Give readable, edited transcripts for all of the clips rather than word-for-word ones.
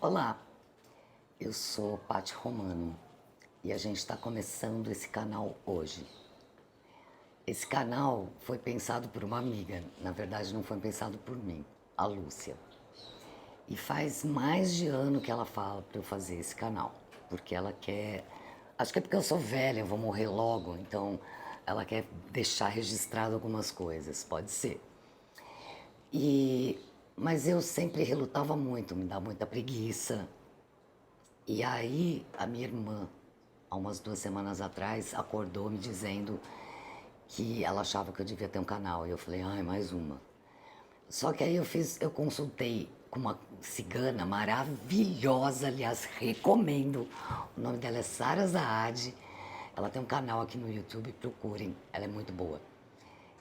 Olá, eu sou Paty Romano e a gente está começando esse canal hoje. Esse canal foi pensado por uma amiga, na verdade não foi pensado por mim, a Lúcia. E faz mais de ano que ela fala para eu fazer esse canal, porque ela quer. Acho que é porque eu sou velha, eu vou morrer logo, então ela quer deixar registrado algumas coisas, pode ser. E mas eu sempre relutava muito, me dá muita preguiça. E aí, a minha irmã, há umas 2 semanas atrás, acordou me dizendo que ela achava que eu devia ter um canal. E eu falei, ai, mais uma. Só que aí eu consultei com uma cigana maravilhosa, aliás, recomendo. O nome dela é Sara Zaad. Ela tem um canal aqui no YouTube, procurem, ela é muito boa.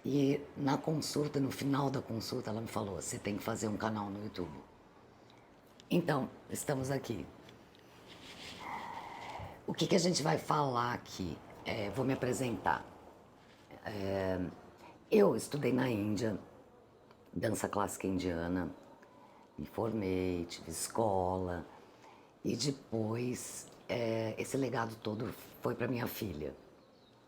E na consulta, no final da consulta, ela me falou, você tem que fazer um canal no YouTube. Então, estamos aqui. O que a gente vai falar aqui? Vou me apresentar. Eu estudei na Índia, dança clássica indiana, me formei, tive escola e depois esse legado todo foi para minha filha,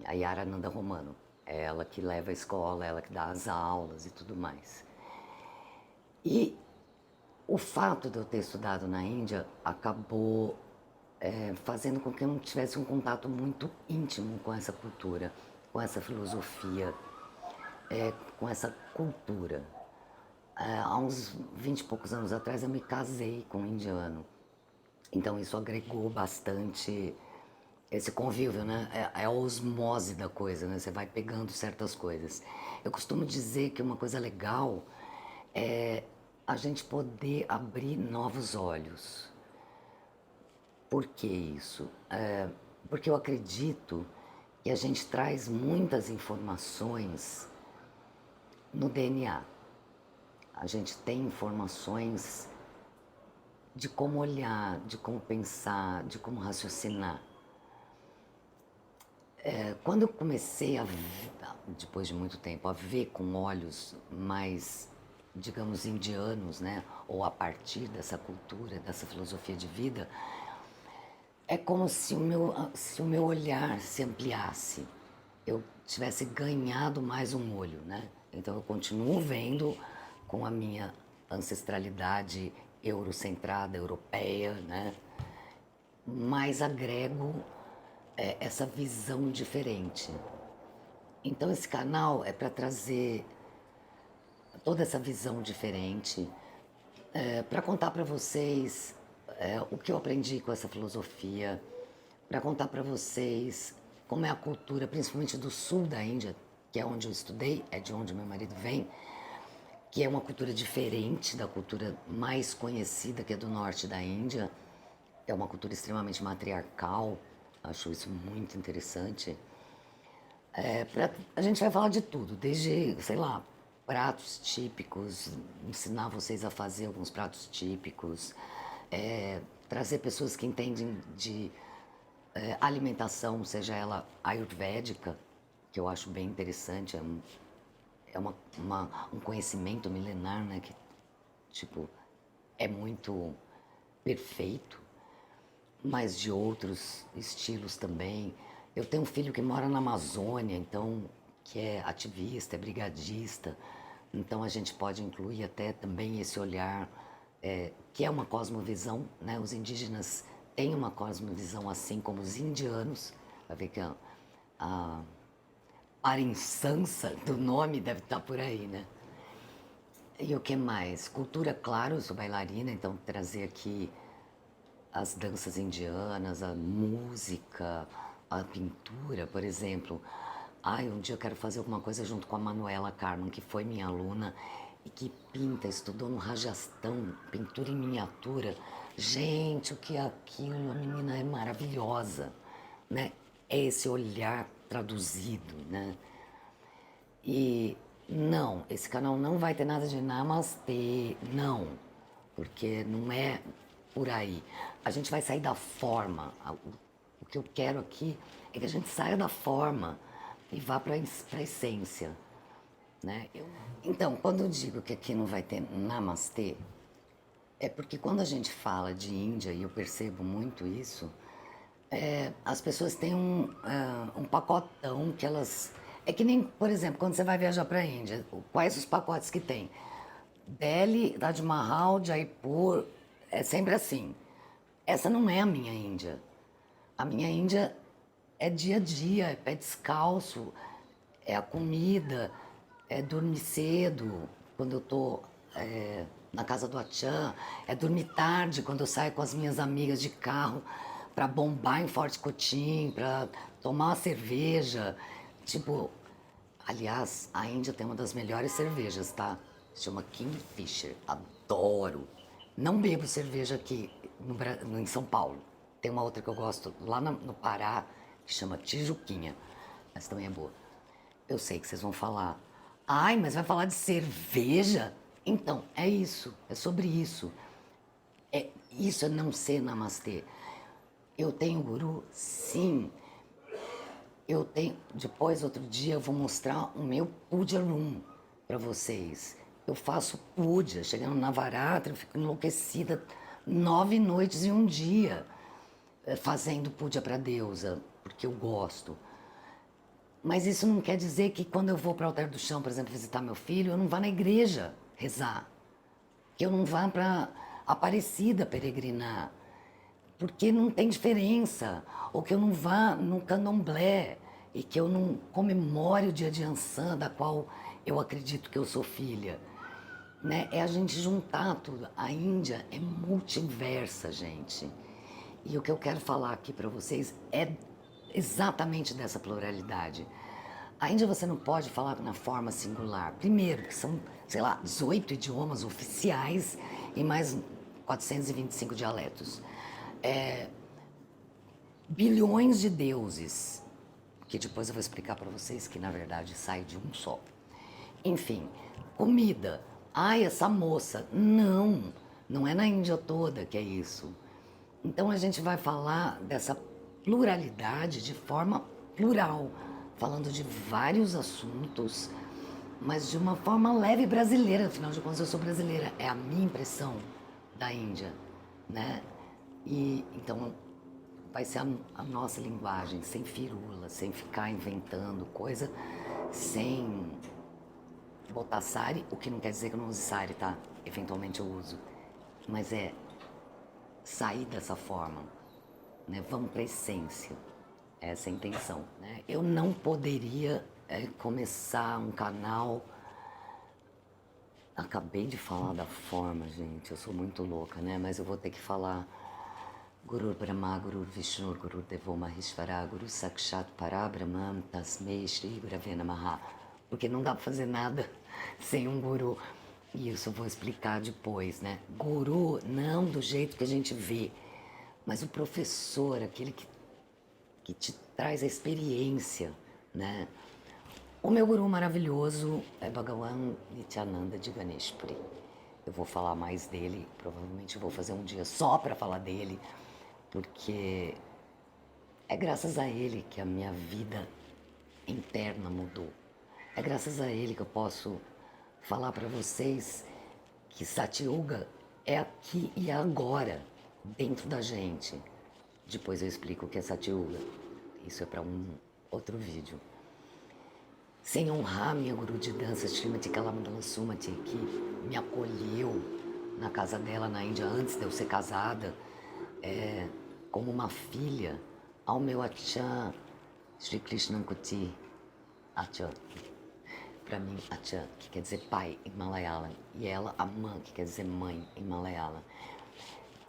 a Yara Nanda Romano. É ela que leva a escola, ela que dá as aulas e tudo mais. E o fato de eu ter estudado na Índia acabou fazendo com que eu não tivesse um contato muito íntimo com essa cultura, com essa filosofia, com essa cultura. Há uns 20 e poucos anos atrás eu me casei com um indiano, então isso agregou bastante esse convívio, né? É a osmose da coisa, né? Você vai pegando certas coisas. Eu costumo dizer que uma coisa legal é a gente poder abrir novos olhos. Por que isso? Porque eu acredito que a gente traz muitas informações no DNA. A gente tem informações de como olhar, de como pensar, de como raciocinar. Quando eu comecei depois de muito tempo, a ver com olhos mais, digamos, indianos, né? Ou a partir dessa cultura, dessa filosofia de vida, é como se o meu olhar se ampliasse. Eu tivesse ganhado mais um olho, né? Então eu continuo vendo com a minha ancestralidade eurocentrada, europeia, né? Mas agrego essa visão diferente. Então esse canal é para trazer toda essa visão diferente, para contar para vocês o que eu aprendi com essa filosofia, para contar para vocês como é a cultura, principalmente do sul da Índia, que é onde eu estudei, é de onde meu marido vem, que é uma cultura diferente da cultura mais conhecida, que é do norte da Índia. É uma cultura extremamente matriarcal, acho isso muito interessante. A gente vai falar de tudo, desde, sei lá, pratos típicos, ensinar vocês a fazer alguns pratos típicos, trazer pessoas que entendem de alimentação, seja ela ayurvédica, que eu acho bem interessante, um conhecimento milenar, né, que, tipo, é muito perfeito, mas de outros estilos também. Eu tenho um filho que mora na Amazônia, então, que é ativista, é brigadista, então a gente pode incluir até também esse olhar, que é uma cosmovisão, né? Os indígenas têm uma cosmovisão assim como os indianos, vai ver que a parecença do nome deve estar por aí, né? E o que mais? Cultura, claro, eu sou bailarina, então trazer aqui as danças indianas, a música, a pintura, por exemplo. Ai, um dia eu quero fazer alguma coisa junto com a Manuela Carmen, que foi minha aluna e que pinta, estudou no Rajastão, pintura em miniatura. Gente, o que é aquilo? A menina é maravilhosa, né? É esse olhar traduzido, né? E não, esse canal não vai ter nada de namastê, não, porque não é por aí. A gente vai sair da forma. O que eu quero aqui é que a gente saia da forma e vá para a essência, né? Então, quando eu digo que aqui não vai ter namastê, É porque quando a gente fala de Índia, e eu percebo muito isso, as pessoas têm um pacotão que elas. É que nem, por exemplo, quando você vai viajar para a Índia, quais os pacotes que tem? Delhi, Taj Mahal, Jaipur, é sempre assim. Essa não é a minha Índia. A minha Índia é dia a dia, é pé descalço, é a comida, é dormir cedo quando eu tô na casa do Achan, é dormir tarde quando eu saio com as minhas amigas de carro para bombar em Forte Cotim, para tomar uma cerveja. Tipo, aliás, a Índia tem uma das melhores cervejas, tá? Se chama Kingfisher, adoro. Não bebo cerveja aqui em São Paulo. Tem uma outra que eu gosto lá no Pará, que chama Tijuquinha. Essa também é boa. Eu sei que vocês vão falar. Ai, mas vai falar de cerveja? Então, é isso. É sobre isso. Isso é não ser namastê. Eu tenho guru? Sim. Eu tenho. Depois, outro dia, eu vou mostrar o meu puja room para vocês. Eu faço puja. Chegando na Navaratri, eu fico enlouquecida 9 noites em um dia fazendo puja para deusa, porque eu gosto. Mas isso não quer dizer que quando eu vou para o altar do chão, por exemplo, visitar meu filho, eu não vá na igreja rezar. Que eu não vá para Aparecida peregrinar. Porque não tem diferença. Ou que eu não vá no candomblé e que eu não comemore o dia de Ansan, da qual eu acredito que eu sou filha. Né? É a gente juntar tudo. A Índia é multiversa, gente. E o que eu quero falar aqui para vocês é exatamente dessa pluralidade. A Índia você não pode falar na forma singular. Primeiro, que são, sei lá, 18 idiomas oficiais e mais 425 dialetos. Bilhões de deuses, que depois eu vou explicar para vocês que na verdade sai de um só. Enfim, comida. Ai, essa moça. Não, não é na Índia toda que é isso. Então a gente vai falar dessa pluralidade de forma plural, falando de vários assuntos, mas de uma forma leve brasileira, afinal de contas eu sou brasileira, é a minha impressão da Índia, né? E então vai ser a nossa linguagem, sem firula, sem ficar inventando coisa, sem botar sari, o que não quer dizer que eu não use sari, tá? Eventualmente eu uso, mas é sair dessa forma, né? Vamos para a essência, essa é a intenção, né? Eu não poderia começar um canal. Acabei de falar da forma, gente, eu sou muito louca, né? Mas eu vou ter que falar Guru Brahma, Guru Vishnu, Guru Devo Maheshwara, Guru Sakshat Parabrahman, Tasmei Shri Gurave Namaha. Porque não dá pra fazer nada sem um guru. E isso eu vou explicar depois, né? Guru não do jeito que a gente vê, mas o professor, aquele que te traz a experiência, né? O meu guru maravilhoso é Bhagavan Nityananda de Ganeshpuri. Eu vou falar mais dele, provavelmente vou fazer um dia só para falar dele, porque é graças a ele que a minha vida interna mudou. É graças a ele que eu posso falar para vocês que Satyuga é aqui e agora, dentro da gente. Depois eu explico o que é Satyuga. Isso é para um outro vídeo. Sem honrar minha guru de dança, Srimati Kalamandala Sumati, que me acolheu na casa dela na Índia antes de eu ser casada, como uma filha, ao meu Achan, Sri Krishnan Kuti Achan. Para mim, Achan, que quer dizer pai em Malayalam, e ela, Amã, que quer dizer mãe em Malayalam.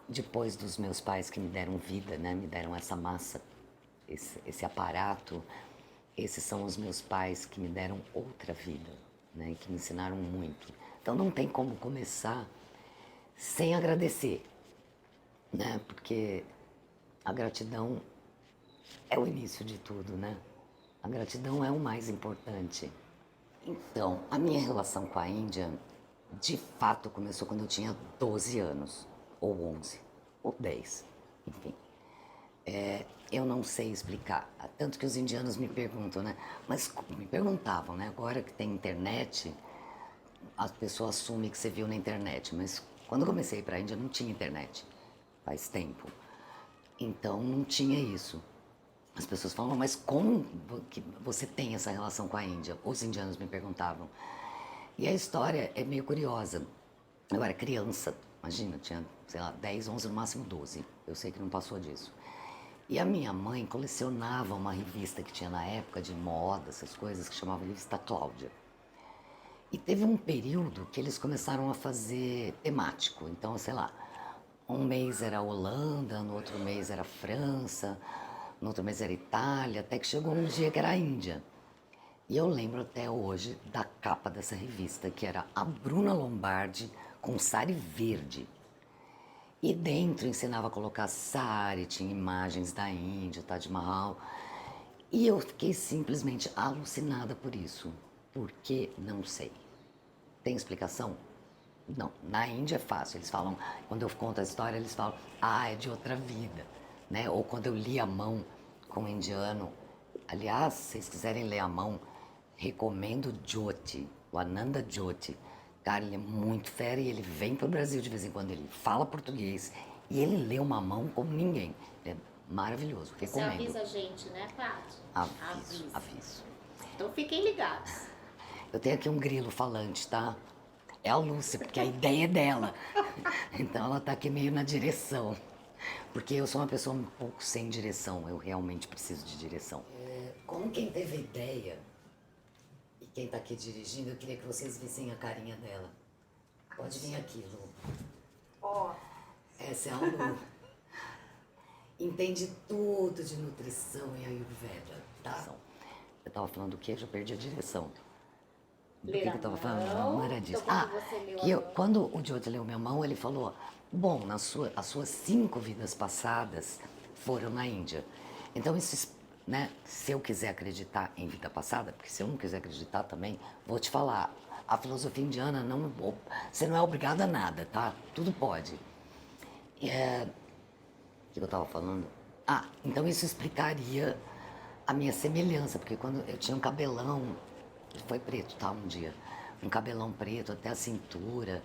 Depois dos meus pais que me deram vida, né, me deram essa massa, esse aparato, esses são os meus pais que me deram outra vida, né, que me ensinaram muito. Então não tem como começar sem agradecer, né, porque a gratidão é o início de tudo, né? A gratidão é o mais importante. Então, a minha relação com a Índia, de fato, começou quando eu tinha 12 anos, ou 11, ou 10, enfim. Eu não sei explicar, tanto que os indianos me perguntam, né? Mas me perguntavam, né? Agora que tem internet, a pessoa assume que você viu na internet, mas Quando eu comecei a ir para a Índia não tinha internet, faz tempo. Então não tinha isso. As pessoas falam, mas como que você tem essa relação com a Índia? Os indianos me perguntavam. E a história é meio curiosa. Eu era criança, imagina, tinha, sei lá, 10, 11, no máximo 12. Eu sei que não passou disso. E a minha mãe colecionava uma revista que tinha na época de moda, essas coisas, que chamava Revista Cláudia. E teve um período que eles começaram a fazer temático. Então, sei lá, um mês era Holanda, no outro mês era França, no outro mês era Itália, até que chegou um dia que era a Índia. E eu lembro até hoje da capa dessa revista, que era a Bruna Lombardi com sari verde. E dentro ensinava a colocar sari, tinha imagens da Índia, Taj Mahal. E eu fiquei simplesmente alucinada por isso. Por que? Não sei. Tem explicação? Não. Na Índia é fácil. Eles falam, quando eu conto a história, eles falam, ah, é de outra vida. Né? Ou quando eu li a mão com um indiano. Aliás, se vocês quiserem ler a mão, recomendo Jyoti, o Ananda Jyoti. Cara, ele é muito fera e ele vem pro Brasil de vez em quando. Ele fala português e ele lê uma mão como ninguém. É maravilhoso, recomendo. Você avisa a gente, né, Paty? Aviso, aviso. Então fiquem ligados. Eu tenho aqui um grilo falante, tá? É a Lúcia, porque a ideia é dela. Então ela tá aqui meio na direção. Porque eu sou uma pessoa um pouco sem direção, eu realmente preciso de direção. Como quem teve a ideia, e quem tá aqui dirigindo, eu queria que vocês vissem a carinha dela. Pode vir aqui, Lu. Ó. Essa é a Lu. Entende tudo de nutrição e Ayurveda, tá? Eu tava falando do quê? Eu já perdi a direção. Do que eu tava falando? Não era disso. Quando o Jyoti leu minha mão, ele falou, bom, as suas 5 vidas passadas foram na Índia. Então, isso, né, se eu quiser acreditar em vida passada, porque se eu não quiser acreditar também, vou te falar, a filosofia indiana, você não é obrigado a nada, tá? Tudo pode. O que eu tava falando? Ah, então isso explicaria a minha semelhança, porque quando eu tinha um cabelão, foi preto, tá, um dia, um cabelão preto até a cintura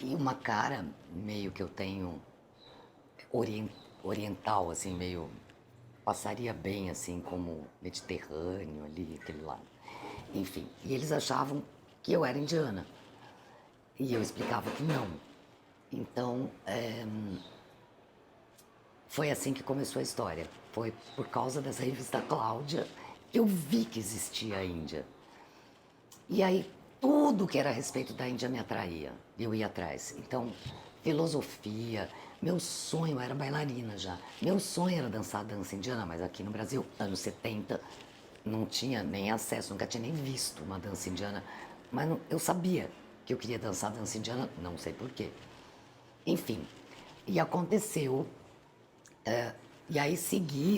e uma cara meio que eu tenho oriental, assim, meio passaria bem, assim, como mediterrâneo ali, aquele lado. Enfim, e eles achavam que eu era indiana e eu explicava que não. Então, foi assim que começou a história. Foi por causa dessa revista Cláudia que eu vi que existia a Índia. E aí, tudo que era a respeito da Índia me atraía. Eu ia atrás. Então, filosofia. Meu sonho era bailarina já. Meu sonho era dançar dança indiana, mas aqui no Brasil, anos 70, não tinha nem acesso, nunca tinha nem visto uma dança indiana. Mas eu sabia que eu queria dançar dança indiana, não sei porquê. Enfim, e aconteceu. E aí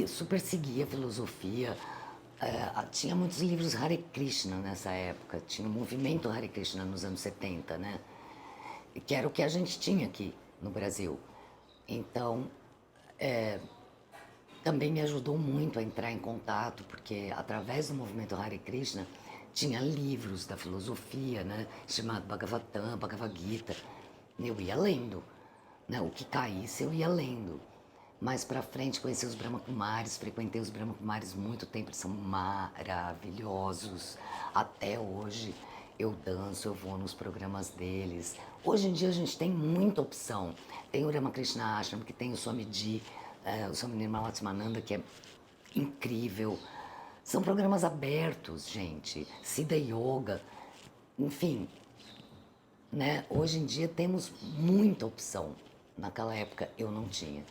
super segui a filosofia. Tinha muitos livros Hare Krishna nessa época, tinha o movimento Hare Krishna nos anos 70, né? Que era o que a gente tinha aqui no Brasil. Então, também me ajudou muito a entrar em contato, porque através do movimento Hare Krishna tinha livros da filosofia, né? Chamado Bhagavatam, Bhagavad Gita. Eu ia lendo, né? O que caísse eu ia lendo. Mais pra frente conheci os Brahma Kumaris, frequentei os Brahma Kumaris muito tempo, eles são maravilhosos. Até hoje eu danço, eu vou nos programas deles. Hoje em dia a gente tem muita opção. Tem o Ramakrishna Ashram, que tem o Swamiji, o Swami Nirmalatmananda, que é incrível. São programas abertos, gente. Siddha Yoga, enfim, né? Hoje em dia temos muita opção. Naquela época eu não tinha.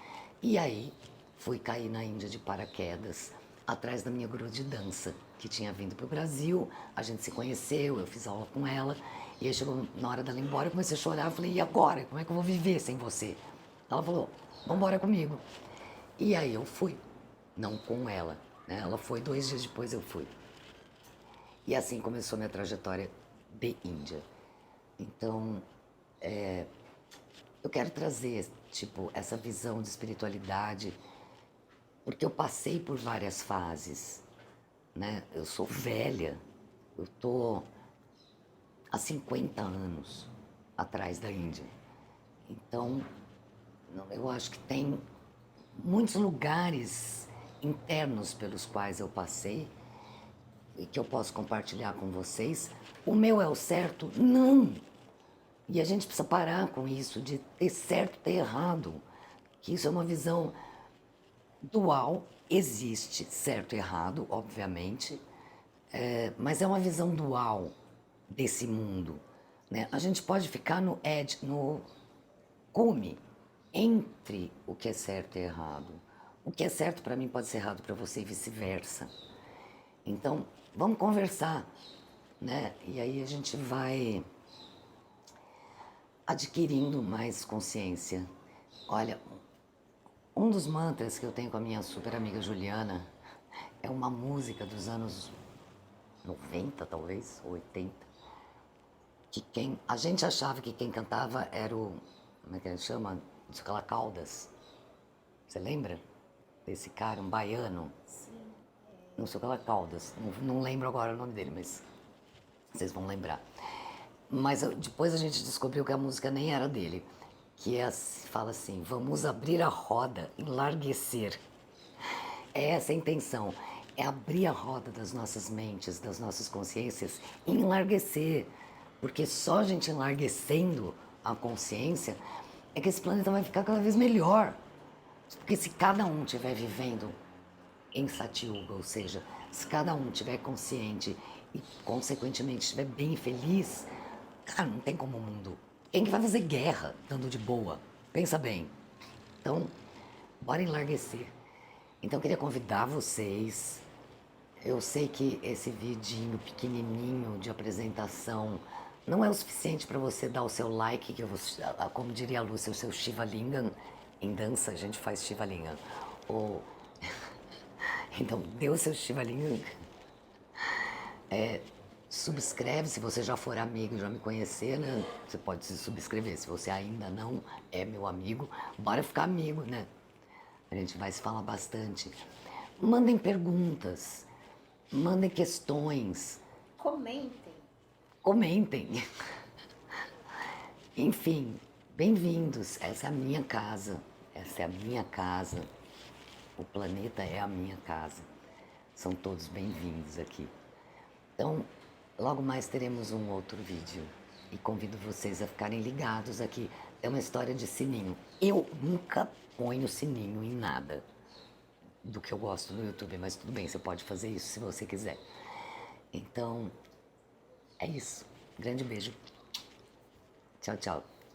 E aí fui cair na Índia de paraquedas, atrás da minha guru de dança, que tinha vindo para o Brasil. A gente se conheceu, eu fiz aula com ela. E aí chegou na hora dela ir embora, eu comecei a chorar. Eu falei, e agora? Como é que eu vou viver sem você? Ela falou, vamos embora comigo. E aí eu fui, não com ela, né? Ela foi, 2 dias depois eu fui. E assim começou minha trajetória de Índia. Então, eu quero trazer, tipo, essa visão de espiritualidade, porque eu passei por várias fases, né? Eu sou velha, eu tô há 50 anos atrás da Índia. Então, eu acho que tem muitos lugares internos pelos quais eu passei e que eu posso compartilhar com vocês. O meu é o certo? Não! E a gente precisa parar com isso de ter certo e ter errado. Que isso é uma visão dual. Existe certo e errado, obviamente, mas é uma visão dual desse mundo, né? A gente pode ficar no edge, no cume, entre o que é certo e errado. O que é certo para mim pode ser errado para você e vice-versa. Então, vamos conversar, né? E aí a gente vai adquirindo mais consciência. Olha, um dos mantras que eu tenho com a minha super amiga Juliana é uma música dos anos 90, talvez, ou 80, que a gente achava que quem cantava era o, como é que ele chama? Não aquela Caldas. Você lembra desse cara, um baiano? Sim. Não sei aquela Caldas, não lembro agora o nome dele, mas vocês vão lembrar. Mas depois a gente descobriu que a música nem era dele, que fala assim, vamos abrir a roda, enlarguecer. É essa a intenção, é abrir a roda das nossas mentes, das nossas consciências e enlarguecer. Porque só a gente enlarguecendo a consciência é que esse planeta vai ficar cada vez melhor. Porque se cada um estiver vivendo em Satyuga, ou seja, se cada um estiver consciente e consequentemente estiver bem feliz, cara, não tem como o mundo. Quem que vai fazer guerra estando de boa? Pensa bem. Então, bora enlarguecer. Então, eu queria convidar vocês. Eu sei que esse vidinho pequenininho de apresentação não é o suficiente para você dar o seu like, que eu vou, como diria a Lúcia, o seu Shiva Lingam. Em dança a gente faz Shiva Lingam. Ou... Então, dê o seu Shiva Lingam. Subscreve, se você já for amigo e já me conhecer, né? Você pode se subscrever. Se você ainda não é meu amigo, bora ficar amigo, né? A gente vai se falar bastante. Mandem perguntas, mandem questões, Comentem. comentem. Enfim, bem-vindos. Essa é a minha casa. Essa é a minha casa. O planeta é a minha casa. São todos bem-vindos aqui. Então, logo mais teremos um outro vídeo. E convido vocês a ficarem ligados aqui. É uma história de sininho. Eu nunca ponho sininho em nada do que eu gosto no YouTube, mas tudo bem, você pode fazer isso se você quiser. Então, é isso. Grande beijo. Tchau, tchau.